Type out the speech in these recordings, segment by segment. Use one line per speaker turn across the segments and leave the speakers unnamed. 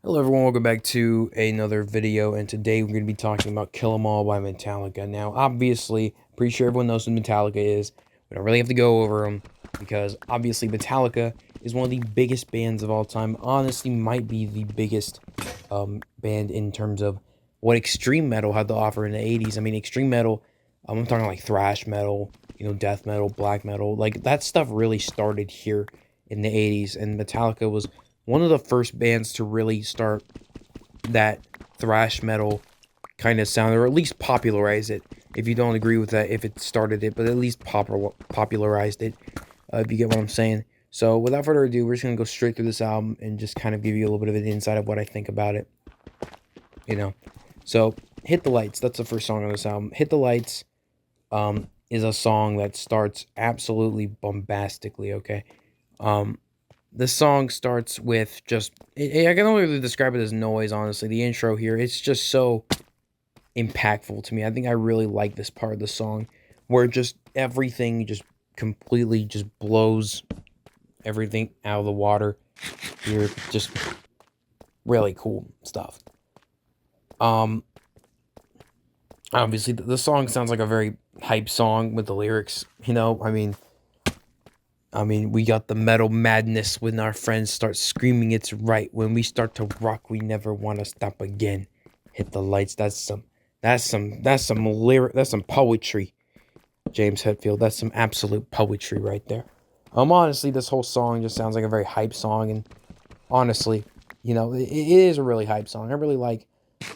Hello everyone, welcome back to another video, and today we're going to be talking about Kill 'Em All by Metallica. Now, obviously, pretty sure everyone knows who Metallica is. We don't really have to go over them, because obviously Metallica is one of the biggest bands of all time. Honestly, might be the biggest band in terms of what extreme metal had to offer in the 80s. I mean, extreme metal, I'm talking like thrash metal, death metal, black metal. Like, that stuff really started here in the 80s, and Metallica was one of the first bands to really start that thrash metal kind of sound, or at least popularize it. If you don't agree with that, if it started it, but at least popularized it, if you get what I'm saying. So without further ado, we're just going to go straight through this album and just kind of give you a little bit of an insight of what I think about it, you know. So, Hit the Lights, that's the first song on this album. Hit the Lights is a song that starts absolutely bombastically, okay? Um, the song starts with just I can only really describe it as noise, honestly. The intro here, it's just so impactful to me. I think I really like this part of the song where just everything just completely just blows everything out of the water here. Just really cool stuff. Um Obviously the song sounds like a very hype song with the lyrics, I mean, we got the metal madness when our friends start screaming it's right. When we start to rock, we never want to stop again. Hit the lights. That's some lyric. That's some poetry. James Hetfield. That's some absolute poetry right there. Honestly, this whole song just sounds like a very hype song, and honestly, it is a really hype song. I really like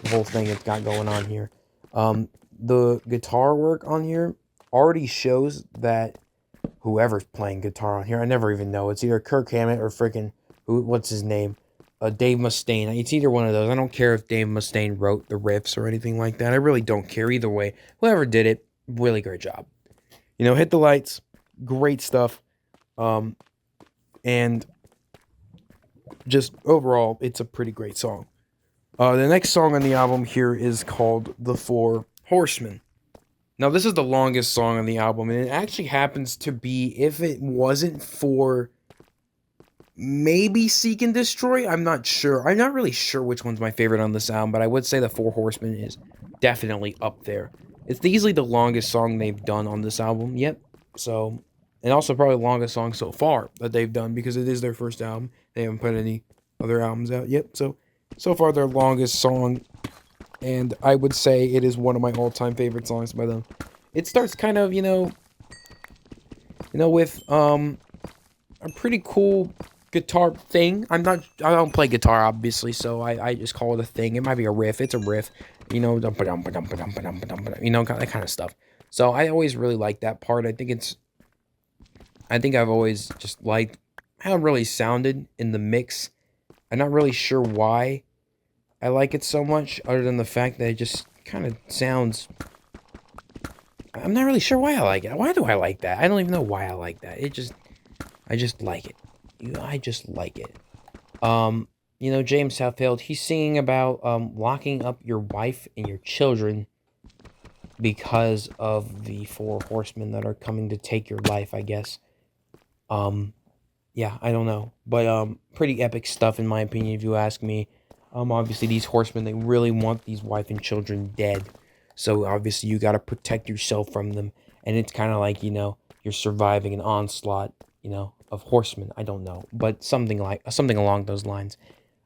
the whole thing it's got going on here. The guitar work on here already shows that whoever's playing guitar on here, I never even know. It's either Kirk Hammett or freaking what's his name, Dave Mustaine. It's either one of those. I don't care if Dave Mustaine wrote the riffs or anything like that. I really don't care either way. Whoever did it, really great job. Hit the lights, great stuff. And just overall, it's a pretty great song. The next song on the album here is called "The Four Horsemen." Now, this is the longest song on the album, and it actually happens to be, if it wasn't for maybe Seek and Destroy, I'm not sure. I'm not really sure which one's my favorite on this album, but I would say the Four Horsemen is definitely up there. It's easily the longest song they've done on this album yet. So, and also probably the longest song so far that they've done, because it is their first album. They haven't put any other albums out yet. So far their longest song, and I would say it is one of my all-time favorite songs by them. It starts kind of, with a pretty cool guitar thing. I don't play guitar obviously, so I just call it a thing. It might be a riff. It's a riff, that kind of stuff. So I always really like that part. I think I've always just liked how it really sounded in the mix. I'm not really sure why I like it so much, other than the fact that it just kind of sounds. I'm not really sure why I like it. Why do I like that? I don't even know why I like that. I just like it. I just like it. James Hetfield, he's singing about locking up your wife and your children because of the four horsemen that are coming to take your life, I guess. Yeah, I don't know. But pretty epic stuff in my opinion, if you ask me. Obviously these horsemen, they really want these wife and children dead. So obviously you gotta protect yourself from them. And it's kinda like, you're surviving an onslaught, of horsemen. I don't know. But something along those lines.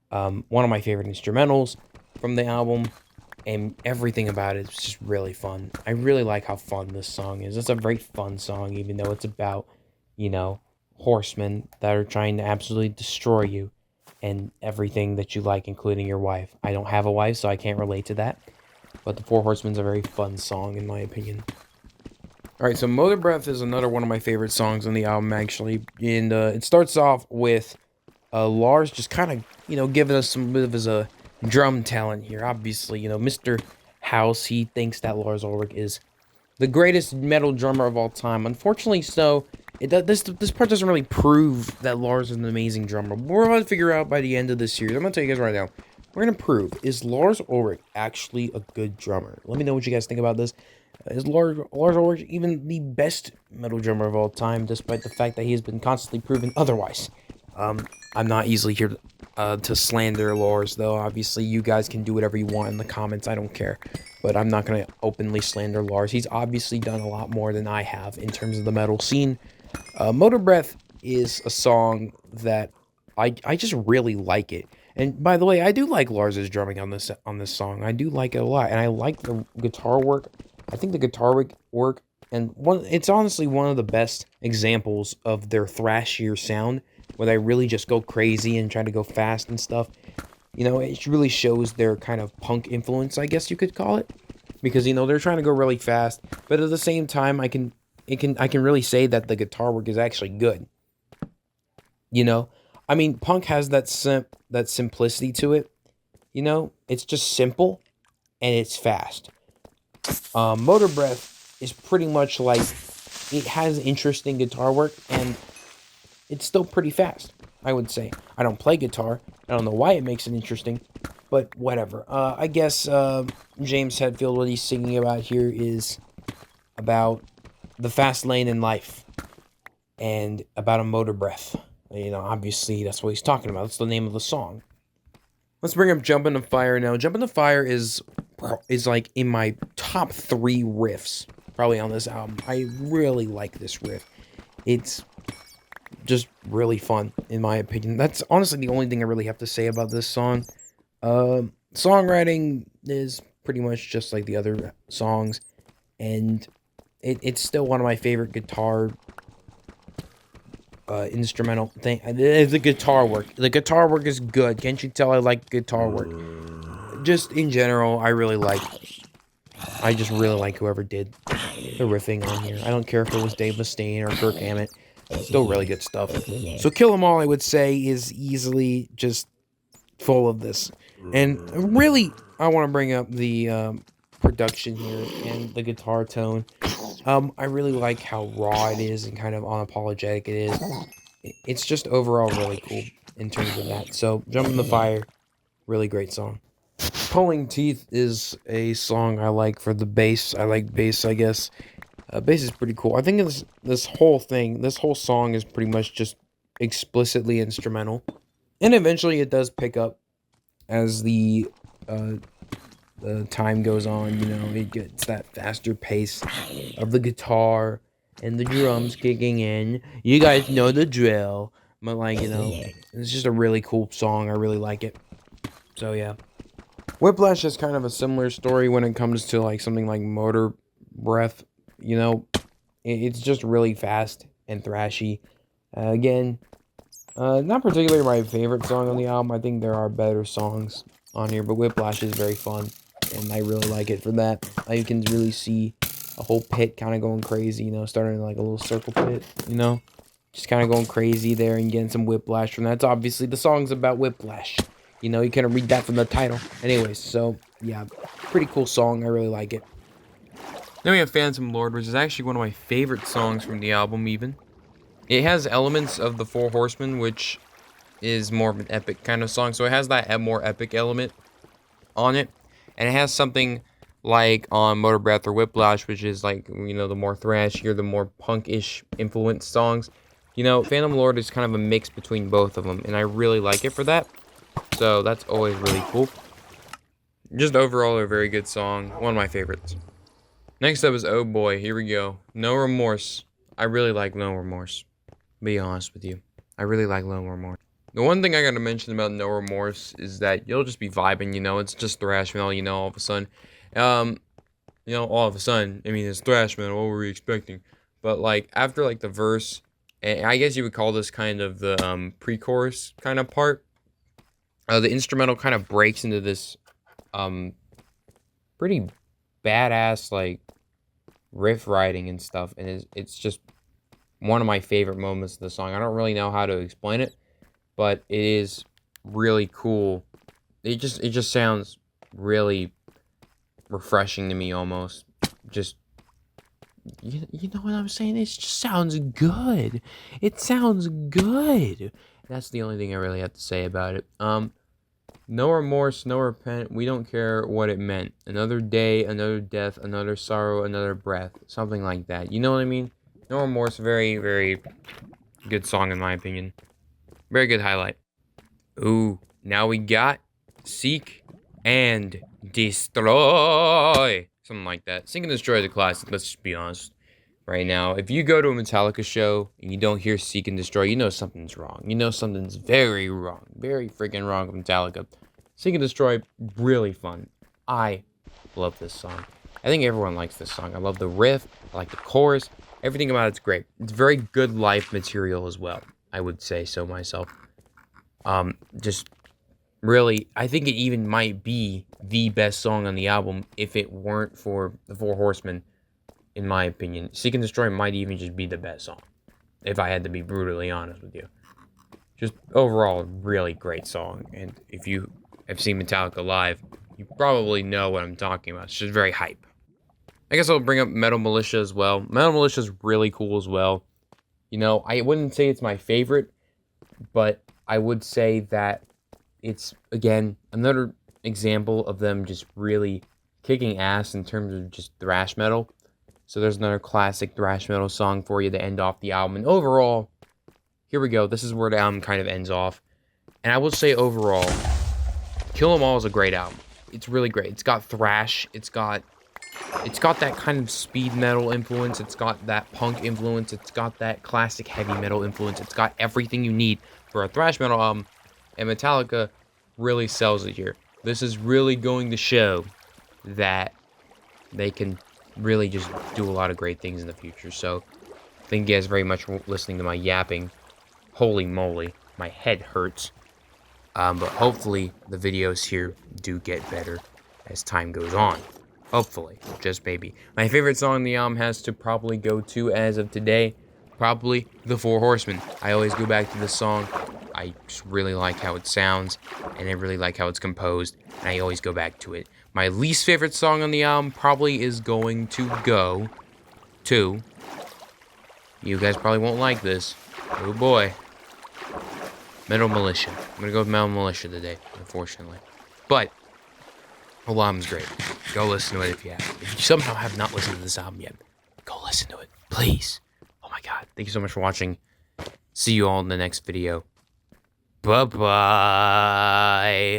One of my favorite instrumentals from the album, and everything about it is just really fun. I really like how fun this song is. It's a very fun song, even though it's about, you know, horsemen that are trying to absolutely destroy you and everything that you like, including your wife. I don't have a wife, so I can't relate to that. But The Four Horsemen's a very fun song, in my opinion. Alright, so Motor Breath is another one of my favorite songs on the album, actually. And it starts off with Lars just kind of, giving us some bit of his drum talent here. Obviously, Mr. House, he thinks that Lars Ulrich is the greatest metal drummer of all time. Unfortunately, this part doesn't really prove that Lars is an amazing drummer. We're about to figure out by the end of this series. I'm going to tell you guys right now. We're going to prove, is Lars Ulrich actually a good drummer? Let me know what you guys think about this. Is Lars Ulrich even the best metal drummer of all time, despite the fact that he has been constantly proven otherwise? I'm not easily here to slander Lars, though. Obviously, you guys can do whatever you want in the comments. I don't care. But I'm not going to openly slander Lars. He's obviously done a lot more than I have in terms of the metal scene. Motor Breath is a song that I just really like it. And by the way, I do like Lars's drumming on this song. I do like it a lot, and I like the guitar work. I think the guitar work and it's honestly one of the best examples of their thrashier sound, where they really just go crazy and try to go fast and stuff. You know, it really shows their kind of punk influence, I guess you could call it, because they're trying to go really fast, but at the same time, I can really say that the guitar work is actually good. You know, I mean, punk has that simplicity to it. It's just simple and it's fast. Motor Breath is pretty much like, it has interesting guitar work and it's still pretty fast, I would say. I don't play guitar. I don't know why it makes it interesting, but whatever. I guess James Hetfield, what he's singing about here is about the fast lane in life and about a motor breath. Obviously, that's what he's talking about. That's the name of the song. Let's bring up Jump in the Fire now. Jump in the Fire is like in my top 3 riffs probably on this album. I really like this riff. It's just really fun, in my opinion. That's honestly the only thing I really have to say about this song. Songwriting is pretty much just like the other songs, and it's still one of my favorite guitar instrumental thing. The guitar work. The guitar work is good. Can't you tell I like guitar work? Just in general, I just really like whoever did the riffing on here. I don't care if it was Dave Mustaine or Kirk Hammett. Still really good stuff. So Kill 'Em All, I would say, is easily just full of this. And really, I want to bring up the production here and the guitar tone. I really like how raw it is and kind of unapologetic it is. It's just overall really cool in terms of that. So Jump in the Fire, really great song. Pulling Teeth is a song I like for the bass. I like bass, I guess. Bass is pretty cool. I think this whole song is pretty much just explicitly instrumental. And eventually it does pick up as the time goes on. It gets that faster pace of the guitar and the drums kicking in. You guys know the drill. But it's just a really cool song. I really like it. So yeah. Whiplash is kind of a similar story when it comes to like something like Motor Breath. It's just really fast and thrashy. Again, not particularly my favorite song on the album. I think there are better songs on here, but Whiplash is very fun, and I really like it for that. You can really see a whole pit kind of going crazy, starting like a little circle pit, just kind of going crazy there and getting some whiplash from that. It's obviously the song's about whiplash. You kind of read that from the title. Anyways, so yeah, pretty cool song. I really like it. Then we have Phantom Lord, which is actually one of my favorite songs from the album, even. It has elements of the Four Horsemen, which is more of an epic kind of song. So it has that more epic element on it. And it has something like on Motor Breath or Whiplash, which is like, the more thrashier, the more punk-ish influenced songs. Phantom Lord is kind of a mix between both of them. And I really like it for that. So that's always really cool. Just overall a very good song. One of my favorites. Next up is Oh Boy. Here we go. No Remorse. I really like No Remorse. Be honest with you. I really like No Remorse. The one thing I gotta mention about No Remorse is that you'll just be vibing, it's just thrash metal, all of a sudden. All of a sudden, it's thrash metal, what were we expecting? But like after like the verse, and I guess you would call this kind of the pre-chorus kind of part, the instrumental kind of breaks into this pretty badass like riff writing and stuff, and it's just one of my favorite moments of the song. I don't really know how to explain it, but it is really cool. It just sounds really refreshing to me, almost. Just you know what I'm saying? It just sounds good. It sounds good. That's the only thing I really have to say about it. No remorse, no repent, we don't care what it meant. Another day, another death, another sorrow, another breath. Something like that. You know what I mean? No Remorse, very, very good song in my opinion. Very good highlight. Ooh, now we got Seek and Destroy. Something like that. Seek and Destroy is a classic, let's just be honest. Right now, if you go to a Metallica show and you don't hear Seek and Destroy, you know something's wrong. You know something's very wrong. Very freaking wrong with Metallica. Seek and Destroy, really fun. I love this song. I think everyone likes this song. I love the riff. I like the chorus. Everything about it's great. It's very good live material as well. I would say so myself. Just really, I think it even might be the best song on the album if it weren't for the Four Horsemen, in my opinion. Seek and Destroy might even just be the best song, if I had to be brutally honest with you. Just overall, really great song. And if you have seen Metallica live, you probably know what I'm talking about. It's just very hype. I guess I'll bring up Metal Militia as well. Metal Militia is really cool as well. You know, I wouldn't say it's my favorite, but I would say that it's, again, another example of them just really kicking ass in terms of just thrash metal. So there's another classic thrash metal song for you to end off the album. And overall, here we go. This is where the album kind of ends off. And I will say overall, Kill 'Em All is a great album. It's really great. It's got thrash. It's got that kind of speed metal influence. It's got that punk influence. It's got that classic heavy metal influence. It's got everything you need for a thrash metal album. And Metallica really sells it here. This is really going to show that they can really just do a lot of great things in the future. So, thank you guys very much for listening to my yapping. Holy moly, my head hurts. But hopefully the videos here do get better as time goes on. Hopefully, just maybe. My favorite song on the album has to probably go to, as of today, probably The Four Horsemen. I always go back to this song. I just really like how it sounds, and I really like how it's composed, and I always go back to it. My least favorite song on the album probably is going to go to... You guys probably won't like this. Oh boy. Metal Militia. I'm gonna go with Metal Militia today, unfortunately. But the whole album's great. Go listen to it if you have. If you somehow have not listened to this album yet, go listen to it, please. Oh my god. Thank you so much for watching. See you all in the next video. Bye-bye.